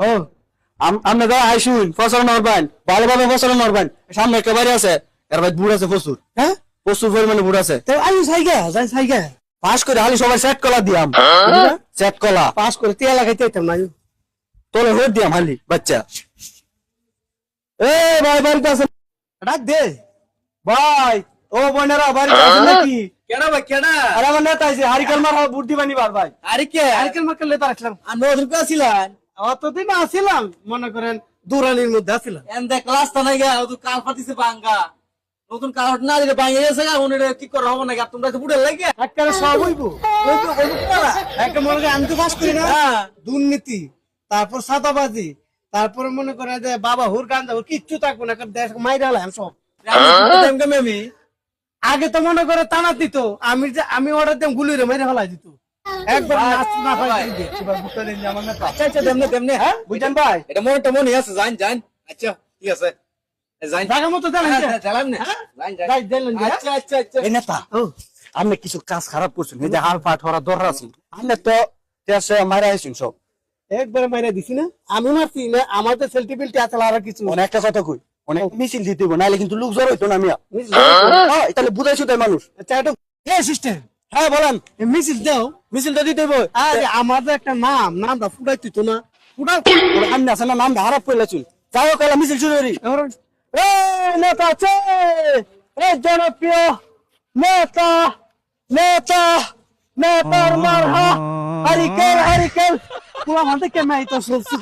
ও আপনি তো আইসুন ফসল নরবেন ভালোভাবে ফসল নরবেন সামনে একটা বাড়ি আছে এর ভাই বুড় আছে প্রচুর হ্যাঁ প্রচুর পরিমাণে বুড় আছে তো আইউ সাইগা যাই সাইগা পাস করে হালি সবাই সেট কলা দিয়াম সেট কলা পাস করে তেল লাগাইতে হইতাম না তোলে হয়ে দিয়াম হালি বাচ্চা এ ভাই বাড়িতে আছে ডাক দে ভাই ও বোনেরা বাড়িতে আছে নাকি কেডা ভাই কেডা আরে আমার নেতা আছে হারিকেল মারা বুদ্ধি বানি বার ভাই আরেকেল মার্কেল লেতা রাখলাম আমি ওদের কাছে ছিলাম অতদিন আসিলাম মনে করেন দুরানির মধ্যে আসিলাম এন্ড ক্লাস তো নাই গা তো কাল ফাটিছে বাঙ্গা নতুন কার্ড না দিলে ভাঙে গেছে গা উনি কি করে হবে না তোমরা তো বুড়ে লাগে একবারে সব হইব একটা মনে করেন আমি তো পাস করি না দুর্নীতি তারপর সাদাবাজি তারপরে মনে করে যে বাবা হুর গান্দা হুর কিচ্ছু থাকবো না দেশ মাইরা হলাম সব আমি আগে তো মনে করে টানা দিত আমি অর্ডার দিতাম গুলিরে মেরে ফেলাই দিত একবার নাচ না হয় এবার বুঝতে দেন যে আমার নেতা আচ্ছা আচ্ছা তেমনি তেমনি হ্যাঁ বুঝছেন ভাই এটা মনে আছে জান জান আচ্ছা ঠিক আছে জান জায়গা মতো দেন চালাম না জান জান যাই দিলেন আচ্ছা আচ্ছা আচ্ছা এই নেতা ও আপনি কিছু কাজ খারাপ করছেন এই যে হাল পাট হওয়ার দরকার আছে আপনি তো দেশে মারা আইছেন সব একবারে মাইরা দিছি না আমি মারছি না আমার তো সেলফি বিলটি আছে আর কিছু অনেকটা কথা কই অনেক মিছিল দিতে হইব নাইলে কিন্তু লোক জড় হইতো না মিয়া হ্যাঁ তাহলে বুঝাইছো তাই মানুষ আচ্ছা এটা এ সিস্টেম হ্যাঁ বলেন মিছিল দাও মিছিল তো দিতে হইব আরে আমাদের একটা নামটা ফুটাই তুই তো না ফুটাও আমি আছে না নাম খারাপ করে লাচুন যাও কালা মিছিল শুরু করি এবার এ নেতা আছে এ জনপ্রিয় নেতা নেতা নেতার মারহা হারিকেল পুরা মানতে কেমন তো সবসি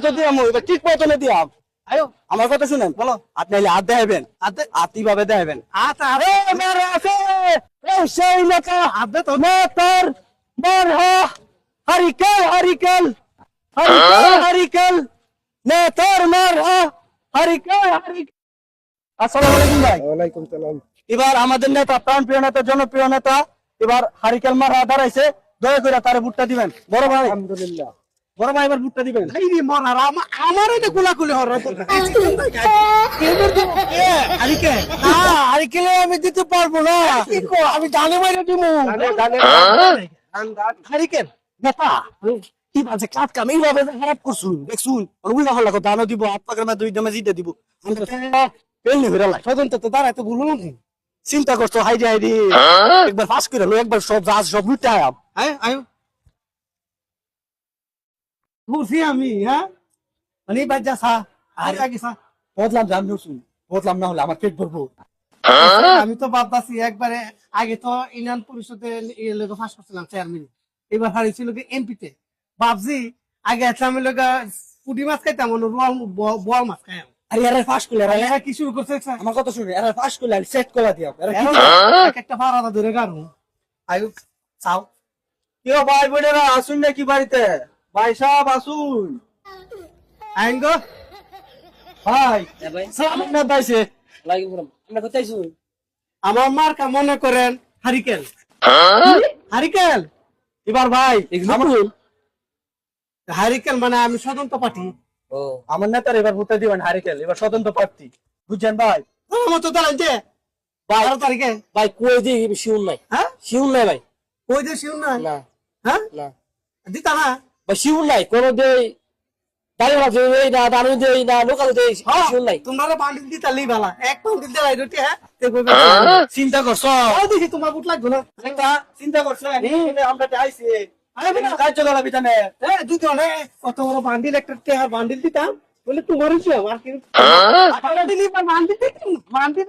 যদি আমি এবার ঠিক মতো না দিয়াম আয়ো আমার কথা শুনেন বলো আপনি হলে হাত দেখাবেন আদে আতি ভাবে দেখাবেন আতা এ মারা আছে এ সেই নেতা আদে তো নেতার মারহা হারিকেল নেতার মারহা হারিকেল আসসালামু আলাইকুম ভাই ওয়ালাইকুম সালাম এবার আমাদের নেতা প্রাণপ্রিয় নেতা জনপ্রিয় নেতা এবার হারিকেল মারহা দাঁড়াইছে দয়া করে তারে ভোটটা দিবেন বড় ভাই আলহামদুলিল্লাহ বড় ভাই এবার ভোটটা দিবেন এই রে মরার আমার এটা কোলাকুলি হর আরিকে হারিকেলে আমি দিতে পারবো না আমি জানে মাইরে দিমু হারিকেন নেতা কি বাজে কাজ কাম এইভাবে খারাপ করছুন দেখছুন উল্টা হল্লা কথা দানো দিব হাত পাকের মধ্যে দুই দামে জিতে দিব পেলনি হইরা লাই স্বতন্ত্র তো দাঁড়ায় তো ভুলো নাকি চিন্তা করছো হাইডি একবার পাস করে লো একবার সব জাহাজ সব লুটে আয়াম আয় আয় বুঝছি আমি হ্যাঁ মানে বাজ্জা সা আর আগে সা বদলাম জান শুন বদলাম না হলে আমার পেট ভরবো আমি তো ভাবতাছি একবারে আগে তো ইউনিয়ন পরিষদে লোক ফাঁস করছিলাম চেয়ারম্যান এবার হারিয়েছিল কি এমপিতে ভাবছি আগে আমি লোক পুটি মাছ খাইতাম বোয়াল মাছ খাইতাম আরে এরা ফাঁস করলে এরা কি শুরু করছে আমার কথা শুনে এরা ফাঁস করলে সেট করা দিয়া একটা ভাড়া ধরে গাড়ু আয়ু চাও কেউ ভাই বোনেরা আসুন নাকি বাড়িতে ভাই সাহেব আসুন আইন গো ভাই সালাম না পাইছে আমার মার্কা মনে করেন হারিকেল হারিকেল এবার ভাই হারিকেল মানে আমি স্বতন্ত্র পার্টি আমার নেতার এবার ভোটটা দিবেন হারিকেল এবার স্বতন্ত্র প্রার্থী বুঝছেন ভাই আমার তো দাঁড়ান যে 12 তারিখে ভাই কই দি শিউন নাই হ্যাঁ শিউন নাই ভাই ওই যে শিউন না না হ্যাঁ না দিতা না ভাই শিউন নাই কোন দেই দাঁড়িয়ে আছে এই না দাঁড়িয়ে দেই না লোকাল দেই শিউন নাই তোমরা বান্ডিল দিতা লই ভালা এক বান্ডিল দেলাই রুটি হ্যাঁ চিন্তা করছো দেখি তোমার বুট লাগবে না একটা চিন্তা করছো আমরা আইছি কাজ করা বিতানে দুটো কত বড় বান্ডিল একটা টেহার বান্ডিল দিতাম বলে তোমার আর কি বান্ডিল বান্ডিল